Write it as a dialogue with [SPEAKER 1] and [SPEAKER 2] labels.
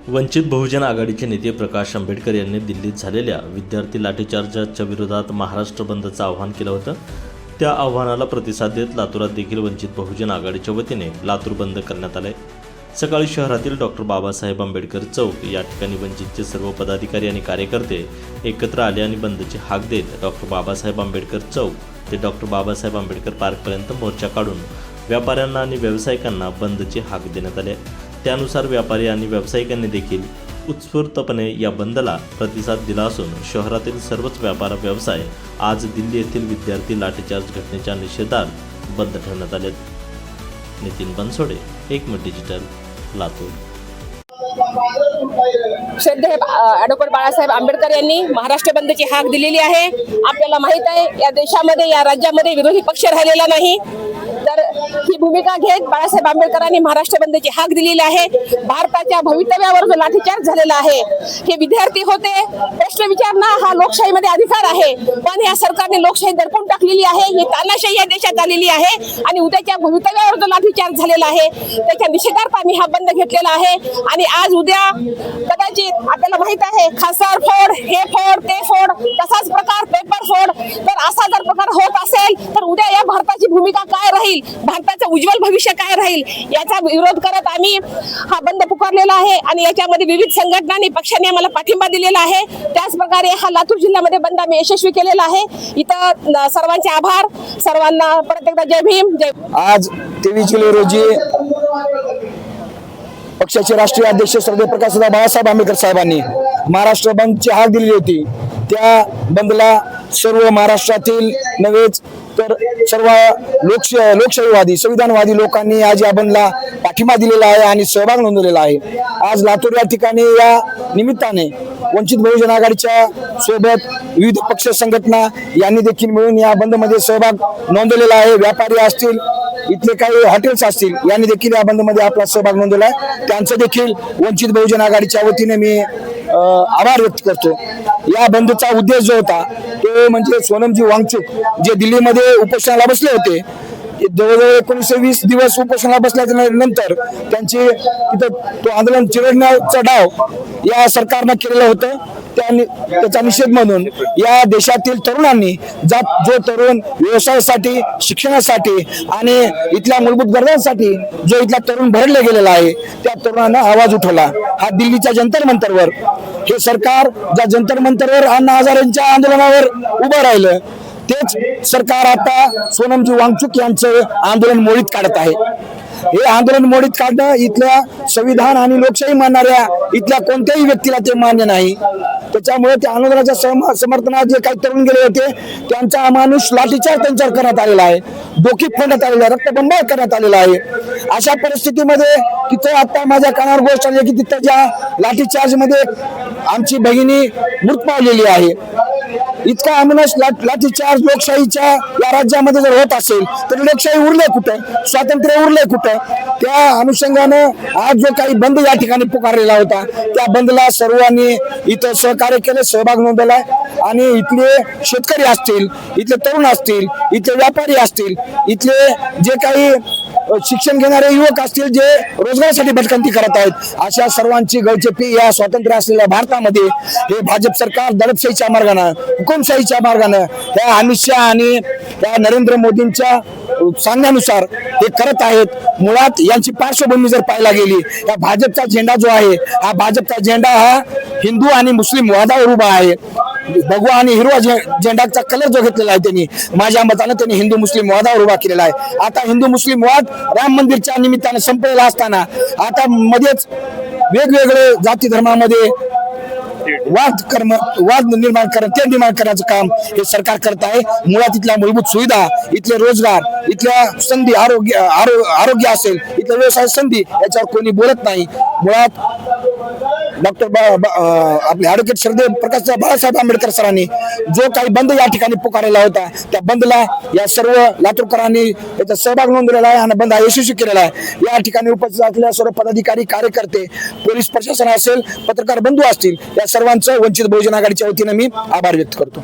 [SPEAKER 1] वंचित बहुजन आघाडीचे नेते प्रकाश आंबेडकर यांनी दिल्लीत झालेल्या विद्यार्थी लाठीचार्जच्या विरोधात महाराष्ट्र बंदचं आवाहन केलं होतं। त्या आव्हानाला प्रतिसाद देत लातूरात देखील वंचित बहुजन आघाडीच्या वतीने लातूर बंद करण्यात आले। सकाळी शहरातील डॉक्टर बाबासाहेब आंबेडकर चौक या ठिकाणी वंचितचे सर्व पदाधिकारी आणि कार्यकर्ते एकत्र आले आणि बंदची हाक देत डॉक्टर बाबासाहेब आंबेडकर चौक ते डॉक्टर बाबासाहेब आंबेडकर पार्कपर्यंत मोर्चा काढून व्यापाऱ्यांना आणि व्यावसायिकांना बंदची हाक देण्यात आली। त्यानुसार व्यापारी आणि व्यावसायिकांनी देखील उत्स्फूर्तपणे या बंदला प्रतिसाद दिला असून शहरातील सर्वच व्यापार व्यवसाय आज दिल्ली येथील विद्यार्थी लाठीचार्ज घटनेच्या निषेधार्थ बंद ठेवण्यात आले। नितीन बनसोडे, एकमत डिजिटल, लातूर।
[SPEAKER 2] श्रद्धेय ॲडव्होकेट बाळासाहेब आंबेडकर यांनी महाराष्ट्र बंदची हाक दिलेली आहे। आपल्याला माहित आहे या देशामध्ये या राज्यामध्ये विरोधी पक्ष राहिलेला नाही, तर ही भूमिका घेत बाळासाहेब आंबेडकरांनी महाराष्ट्र बंदची हाक दिलेली आहे। भारताच्या भवितव्यावर जो लाठीचार्ज झालेला आहे, हे विद्यार्थी होते, प्रश्न विचारणं हा लोकशाहीमध्ये अधिकार आहे, पण या सरकारने लोकशाही दडपून टाकलेली आहे। ही तानाशाही या देशात आलेली आहे आणि उद्याच्या भवितव्यावर जो लाठीचार्ज झालेला आहे त्याच्या निषेधार्थ आम्ही हा बंद घेतलेला आहे। आणि आज उद्या कदाचित आपल्याला माहित आहे खासदार फोड, हे फोड, ते फोड, तसाच प्रकार पेपर फोड, तर असा जर प्रकार होत असेल तर उद्या या भारताची भूमिका काय राहील, भारताचं उज्ज्वल भविष्य काय राहील, याचा विरोध करत आम्ही हा बंद पुकारलेला आहे। आणि याच्यामध्ये विविध संघटनांनी पक्षांनी आम्हाला पाठिंबा दिलेला आहे। त्याच प्रकारे हा लातूर जिल्ह्यामध्ये बंद आम्ही यशस्वी केलेला आहे। इथं सर्वांचे आभार, सर्वांना परत एकदा जय भीम, जय।
[SPEAKER 3] आज 23 जुलै रोजी पक्षाचे राष्ट्रीय अध्यक्ष श्रद्धेय प्रकाशदादा बाळासाहेब आंबेडकर साहेबांनी महाराष्ट्र बंदची हाक दिली होती। त्या बंदला सर्व महाराष्ट्रातील नव्हेच तर सर्व लोकशाहीवादी संविधानवादी लोकांनी आज या बंदला पाठिंबा दिलेला आहे आणि सहभाग नोंदवलेला आहे। आज लातूर या ठिकाणी या निमित्ताने वंचित बहुजन आघाडीच्या सोबत विविध पक्ष संघटना यांनी देखील मिळून या बंदमध्ये सहभाग नोंदवलेला आहे। व्यापारी असतील, इथले काही हॉटेल्स असतील, यांनी देखील या बंदमध्ये आपला सहभाग नोंदवला आहे। त्यांचं देखील वंचित बहुजन आघाडीच्या वतीने मी आभार व्यक्त करतो। या बंदचा उद्देश जो होता तो म्हणजे सोनमजी वांगचुक जे दिल्लीमध्ये उपोषणाला बसले होते, जवळजवळ 19-20 दिवस उपोषणाला बसल्याच्या नंतर त्यांची तिथं तो आंदोलन चिरडण्याचा डाव या सरकारनं केलेलं होतं। त्याचा निषेध म्हणून या देशातील तरुणांनी जो तरुण व्यवसायासाठी, शिक्षणासाठी आणि इथल्या मूलभूत गरजांसाठी जो इथला तरुण भरले गेलेला आहे, त्या तरुणांना आवाज उठवला। हा दिल्लीच्या जंतर मंतरवर हे सरकार ज्या जंतर मंतरवर अण्णा हजारेंच्या आंदोलनावर उभं राहिलं, तेच सरकार आता सोनमजी वांगचुक यांचं आंदोलन मोडीत काढत आहे। हे आंदोलन मोडीत काढणं इथल्या संविधान आणि लोकशाही मानणाऱ्या इथल्या कोणत्याही व्यक्तीला ते मान्य नाही। त्याच्यामुळे त्या आंदोलनाच्या समर्थनात जे काही तरुण गेले होते त्यांचा अमानुष लाठीचार्ज त्यांच्यावर करण्यात आलेला आहे, डोकी फोडण्यात आलेला आहे, रक्तबंबाळ करण्यात आलेला आहे। अशा परिस्थितीमध्ये तिथं आता माझ्या कानावर गोष्ट आली की तिथं ज्या लाठीचार्ज मध्ये आमची बहिणी मृत पावलेली आहे। इतका अमानुष लाठीचार्ज लोकशाहीच्या या राज्यामध्ये जर होत असेल तर लोकशाही उरले कुठं, स्वातंत्र्य उरले कुठं? त्या अनुषंगानं आज जो काही बंद या ठिकाणी पुकारलेला होता त्या बंदला सर्वांनी इथं सहकार्य केलं, सहभाग नोंदवलाय। आणि इथले शेतकरी असतील, इथले तरुण असतील, इथले व्यापारी असतील, इथले जे काही शिक्षण घेणारे युवक असतील, जे रोजगारासाठी भटकंती करत आहेत, अशा सर्वांची गळचेपी या स्वातंत्र्य असलेल्या भारतामध्ये हे भाजप सरकार दडपशाहीच्या मार्गानं, हुकुमशाहीच्या मार्गानं, या अमित शहा आणि या नरेंद्र मोदींच्या सांगण्यानुसार हे करत आहेत। मुळात यांची पार्श्वभूमी जर पाहायला गेली, या भाजपचा झेंडा जो आहे, हा भाजपचा झेंडा हा हिंदू आणि मुस्लिम वादावर उभा आहे। भगवा आणि हिरवा झेंडाचा कलर जो घेतलेला आहे त्यांनी, माझ्या मतानं त्यांनी हिंदू मुस्लिम वादावर उभा केलेला आहे। आता हिंदू मुस्लिम वाद राम मंदिरच्या निमित्तानं संपलेला असताना आता मध्येच वेगवेगळे जाती धर्मामध्ये वाद निर्माण करण्याचं काम हे सरकार करत आहे। मुळात इथल्या मूलभूत सुविधा, इथले रोजगार, इथल्या संधी, आरोग्य असेल, इथल्या व्यवसाय संधी याच्यावर कोणी बोलत नाही। मुळात डॉक्टर आपले ॲडव्होकेट श्रद्धेय प्रकाशदादा बाळासाहेब आंबेडकर सरांनी जो काही बंद या ठिकाणी पुकारलेला होता, त्या बंदला या सर्व लातूरकरांनी याचा सहभाग नोंदवलेला आहे आणि बंद यशस्वी केलेला आहे। या ठिकाणी उपस्थित असलेल्या सर्व पदाधिकारी, कार्यकर्ते, पोलीस प्रशासन असेल, पत्रकार बंधू असतील, या सर्वांचं वंचित बहुजन आघाडीच्या वतीने मी आभार व्यक्त करतो।